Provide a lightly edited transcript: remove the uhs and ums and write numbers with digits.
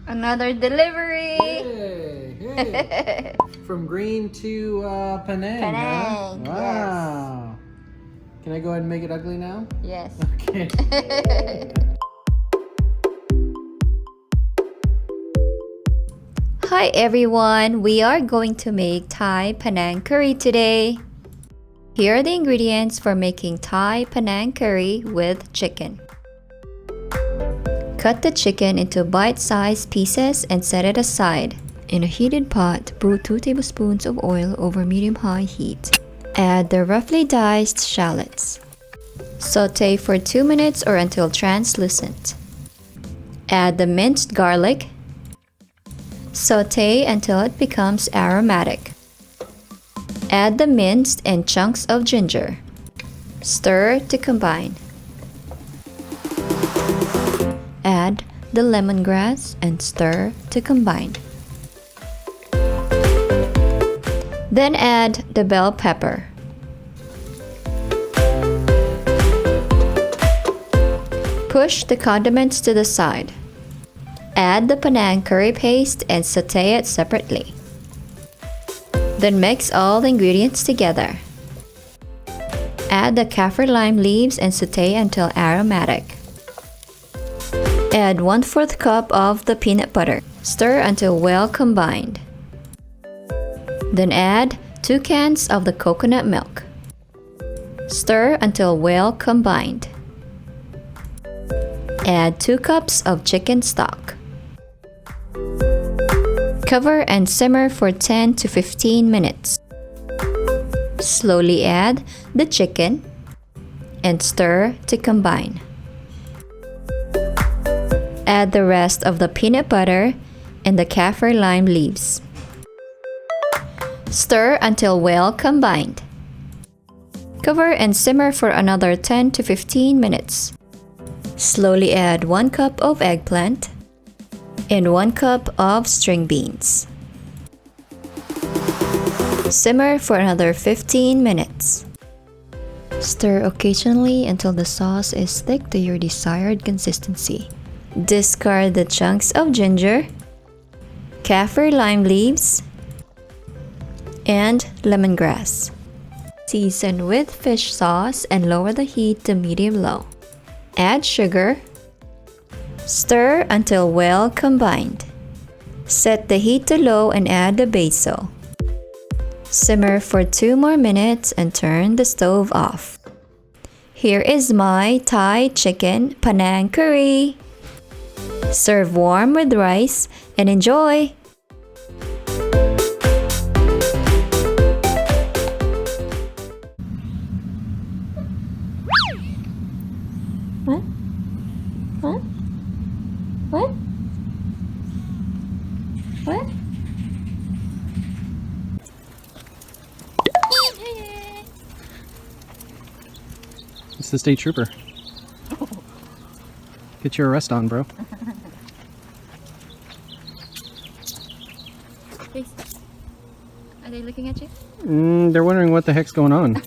Another delivery! Hey. From green to Panang, Panang, huh? Wow. Can I go ahead and make it ugly now? Yes. Okay. Hi everyone, we are going to make Thai Panang curry today. Here are the ingredients for making Thai Panang curry with chicken. Cut the chicken into bite-sized pieces and set it aside. In a heated pot, brew 2 tablespoons of oil over medium-high heat. Add the roughly diced shallots. Saute for 2 minutes or until translucent. Add the minced garlic. Saute until it becomes aromatic. Add the minced and chunks of ginger. Stir to combine. Add the lemongrass and stir to combine. Then add the bell pepper. Push the condiments to the side. Add the Panang curry paste and saute it separately. Then mix all the ingredients together. Add the kaffir lime leaves and saute until aromatic. Add 1/4 cup of the peanut butter. Stir until well combined. Then add 2 cans of the coconut milk. Stir until well combined. Add 2 cups of chicken stock. Cover and simmer for 10 to 15 minutes. Slowly add the chicken and stir to combine. Add the rest of the peanut butter and the kaffir lime leaves. Stir until well combined. Cover and simmer for another 10 to 15 minutes. Slowly add 1 cup of eggplant and 1 cup of string beans. Simmer for another 15 minutes. Stir occasionally until the sauce is thick to your desired consistency. Discard the chunks of ginger, kaffir lime leaves, and lemongrass. Season with fish sauce and lower the heat to medium-low. Add sugar. Stir until well combined. Set the heat to low and add the basil. Simmer for 2 more minutes and turn the stove off. Here is my Thai chicken Panang curry. Serve warm with rice and enjoy! What? What? What? What? It's the state trooper. Get your arrest on, bro. Are they looking at you? They're wondering what the heck's going on.